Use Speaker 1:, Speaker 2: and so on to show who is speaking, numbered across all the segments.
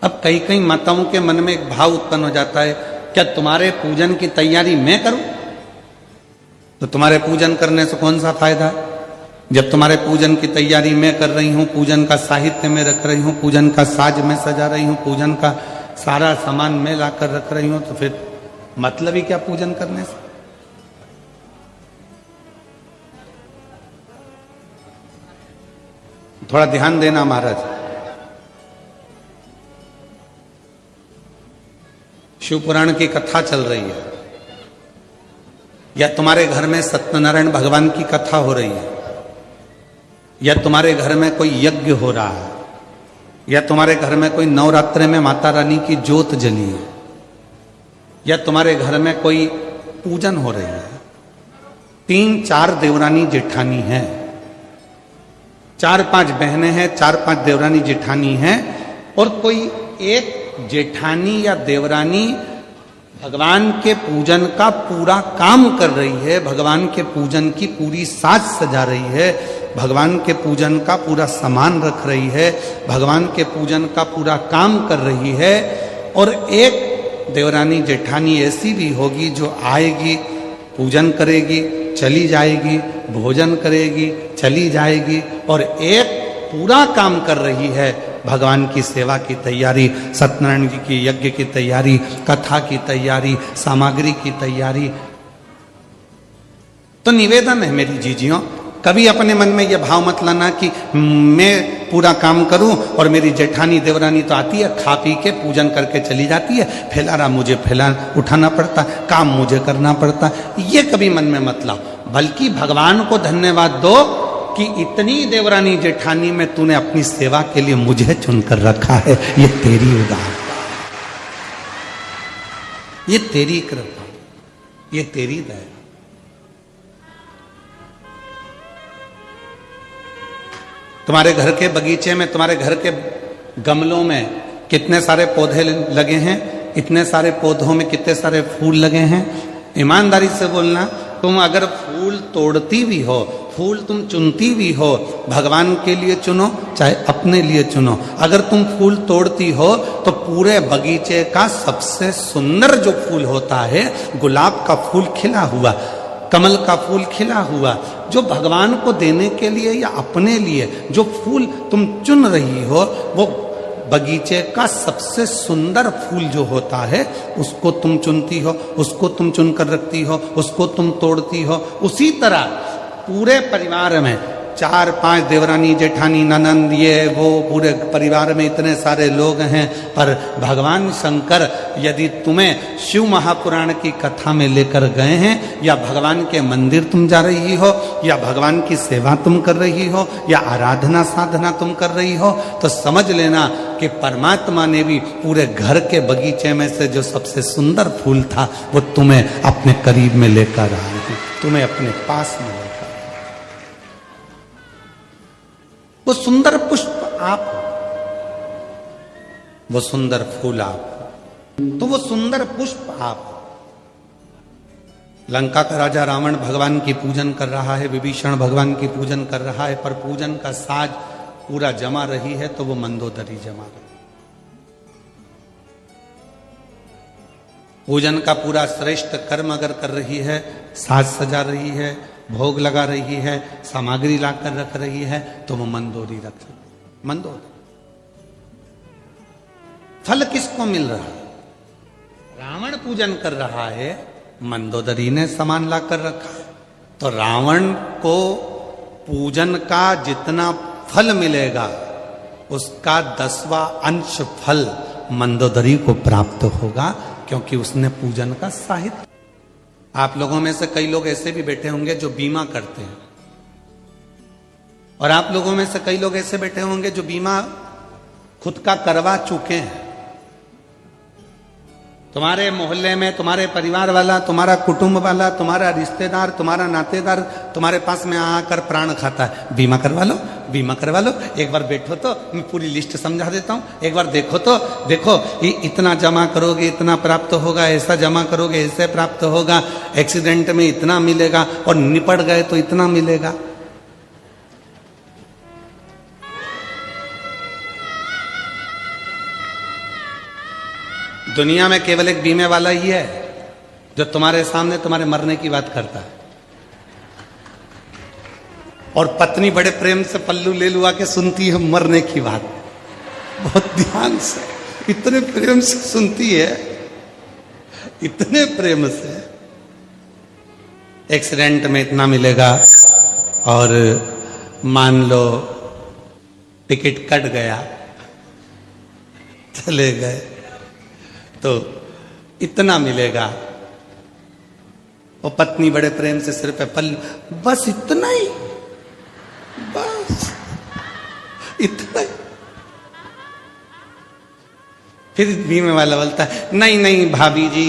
Speaker 1: अब कई कई माताओं के मन में एक भाव उत्पन्न हो जाता है, क्या तुम्हारे पूजन की तैयारी मैं करूं? तो तुम्हारे पूजन करने से कौन सा फायदा है? जब तुम्हारे पूजन की तैयारी मैं कर रही हूं, पूजन का साहित्य मैं रख रही हूं, पूजन का साज मैं सजा रही हूं, पूजन का सारा सामान मैं लाकर रख रही हूं, तो फिर मतलब ही क्या पूजन करने से? थोड़ा ध्यान देना महाराज। शिव पुराण की कथा चल रही है, या तुम्हारे घर में सत्यनारायण भगवान की कथा हो रही है, या तुम्हारे घर में कोई यज्ञ हो रहा है, या तुम्हारे घर में कोई नवरात्रे में माता रानी की ज्योत जली है, या तुम्हारे घर में कोई पूजन हो रही है, 3-4 देवरानी जेठानी हैं, 4-5 बहनें हैं, 4-5 देवरानी जेठानी हैं, और कोई एक जेठानी या देवरानी भगवान के पूजन का पूरा काम कर रही है, भगवान के पूजन की पूरी साज सजा रही है, भगवान के पूजन का पूरा सामान रख रही है, भगवान के पूजन का पूरा काम कर रही है। और एक देवरानी जेठानी ऐसी भी होगी जो आएगी, पूजन करेगी, चली जाएगी, भोजन करेगी, चली जाएगी, और एक पूरा काम कर रही है, भगवान की सेवा की तैयारी, सत्यनारायण जी की यज्ञ की तैयारी, कथा की तैयारी, सामग्री की तैयारी। तो निवेदन है मेरी जीजियों, कभी अपने मन में यह भाव मत लाना कि मैं पूरा काम करूं और मेरी जेठानी देवरानी तो आती है, खा पी के पूजन करके चली जाती है, फैलारा मुझे फैला उठाना पड़ता, काम मुझे करना पड़ता, ये कभी मन में मत लाओ। बल्कि भगवान को धन्यवाद दो कि इतनी देवरानी जेठानी में तूने अपनी सेवा के लिए मुझे चुनकर रखा है, ये तेरी उदारता, ये तेरी कृपा, ये तेरी दया। तुम्हारे घर के बगीचे में, तुम्हारे घर के गमलों में कितने सारे पौधे लगे हैं, इतने सारे पौधों में कितने सारे फूल लगे हैं। ईमानदारी से बोलना, तुम अगर फूल तोड़ती भी हो, फूल तुम चुनती भी हो, भगवान के लिए चुनो चाहे अपने लिए चुनो, अगर तुम फूल तोड़ती हो तो पूरे बगीचे का सबसे सुंदर जो फूल होता है, गुलाब का फूल खिला हुआ, कमल का फूल खिला हुआ, जो भगवान को देने के लिए या अपने लिए जो फूल तुम चुन रही हो, वो बगीचे का सबसे सुंदर फूल जो होता है, उसको तुम चुनती हो, उसको तुम चुनकर रखती हो, उसको तुम तोड़ती हो। उसी तरह पूरे परिवार में 4-5 देवरानी जेठानी ननंद ये वो, पूरे परिवार में इतने सारे लोग हैं, पर भगवान शंकर यदि तुम्हें शिव महापुराण की कथा में लेकर गए हैं, या भगवान के मंदिर तुम जा रही हो, या भगवान की सेवा तुम कर रही हो, या आराधना साधना तुम कर रही हो, तो समझ लेना कि परमात्मा ने भी पूरे घर के बगीचे में से जो सबसे सुंदर फूल था, वो तुम्हें अपने करीब में लेकर आए हैं, तुम्हें अपने पास में लेकर। वो सुंदर पुष्प आप हो, वो सुंदर फूल आप हो, तो वो सुंदर पुष्प आप हो। लंका का राजा रावण भगवान की पूजन कर रहा है, विभीषण भगवान की पूजन कर रहा है, पर पूजन का साज पूरा जमा रही है तो वो मंदोदरी जमा रही। पूजन का पूरा श्रेष्ठ कर्म अगर कर रही है, साज सजा रही है, भोग लगा रही है, सामग्री लाकर रख रही है, तो वो मंदोदरी रख रही है। मंदोदरी फल किसको मिल रहा है? रावण पूजन कर रहा है, मंदोदरी ने सामान लाकर रखा है, तो रावण को पूजन का जितना फल मिलेगा, उसका 10वां अंश फल मंदोदरी को प्राप्त होगा, क्योंकि उसने पूजन का साहित्य। आप लोगों में से कई लोग ऐसे भी बैठे होंगे जो बीमा करते हैं, और आप लोगों में से कई लोग ऐसे बैठे होंगे जो बीमा खुद का करवा चुके हैं। तुम्हारे मोहल्ले में तुम्हारे परिवार वाला, तुम्हारा कुटुंब वाला, तुम्हारा रिश्तेदार, तुम्हारा नातेदार तुम्हारे पास में आकर प्राण खाता है, बीमा करवा लो, बीमा करवा लो, एक बार बैठो तो मैं पूरी लिस्ट समझा देता हूं, एक बार देखो तो देखो, इतना जमा करोगे इतना प्राप्त होगा, ऐसा जमा करोगे ऐसे प्राप्त होगा, एक्सीडेंट में इतना मिलेगा, और निपट गए तो इतना मिलेगा। दुनिया में केवल एक बीमे वाला ही है जो तुम्हारे सामने तुम्हारे मरने की बात करता है। और पत्नी बड़े प्रेम से पल्लू ले लुआ के सुनती है मरने की बात, बहुत ध्यान से, इतने प्रेम से सुनती है, इतने प्रेम से। एक्सीडेंट में इतना मिलेगा, और मान लो टिकट कट गया, चले गए, तो इतना मिलेगा। और पत्नी बड़े प्रेम से सिर पे पल्लू, बस इतना ही, बस इतना ही। फिर बीमे वाला बोलता है नहीं नहीं भाभी जी,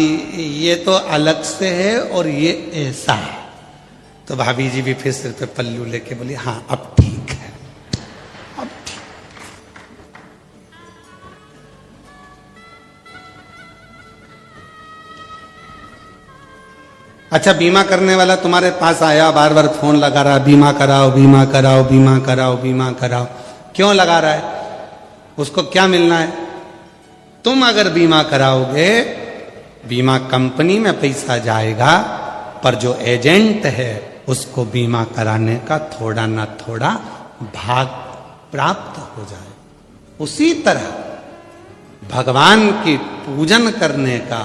Speaker 1: ये तो अलग से है और ये ऐसा है। तो भाभी जी भी फिर सिर पे पल्लू लेके बोली हाँ अब ठीक है, अब ठीक। अच्छा, बीमा करने वाला तुम्हारे पास आया, बार बार फोन लगा रहा, बीमा कराओ बीमा कराओ बीमा कराओ बीमा कराओ। क्यों लगा रहा है? उसको क्या मिलना है? तुम अगर बीमा कराओगे, बीमा कंपनी में पैसा जाएगा, पर जो एजेंट है उसको बीमा कराने का थोड़ा ना थोड़ा भाग प्राप्त हो जाए। उसी तरह भगवान की पूजन करने का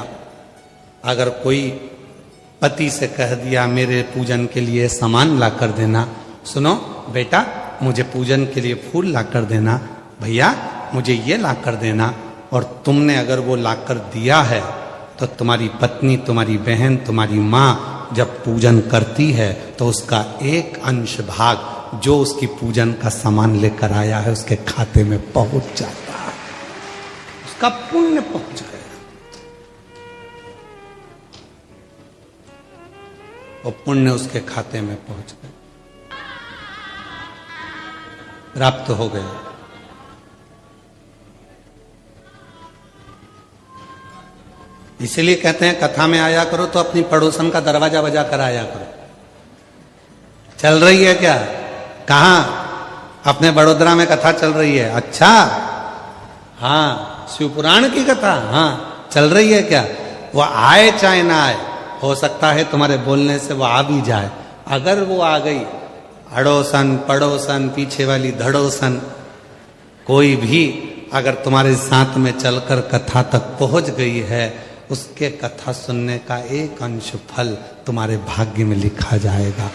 Speaker 1: अगर कोई पति से कह दिया मेरे पूजन के लिए सामान ला कर देना, सुनो बेटा मुझे पूजन के लिए फूल ला कर देना, भैया मुझे ये ला कर देना, और तुमने अगर वो ला कर दिया है तो तुम्हारी पत्नी, तुम्हारी बहन, तुम्हारी माँ जब पूजन करती है तो उसका एक अंश भाग जो उसकी पूजन का सामान लेकर आया है उसके खाते में पहुंच जाता है, उसका पुण्य पहुंच गया। वो पुण्य उसके खाते में पहुंच गए, प्राप्त हो गए। इसीलिए कहते हैं कथा में आया करो तो अपनी पड़ोसन का दरवाजा बजा कर आया करो। चल रही है क्या? कहां? अपने बड़ोदरा में कथा चल रही है। अच्छा, हाँ शिवपुराण की कथा, हाँ चल रही है क्या? वो आए चाहे ना आए, हो सकता है तुम्हारे बोलने से वो आ भी जाए। अगर वो आ गई, अड़ोसन पड़ोसन पीछे वाली धड़ोसन कोई भी अगर तुम्हारे साथ में चलकर कथा तक पहुंच गई है, उसके कथा सुनने का एक अंश फल तुम्हारे भाग्य में लिखा जाएगा।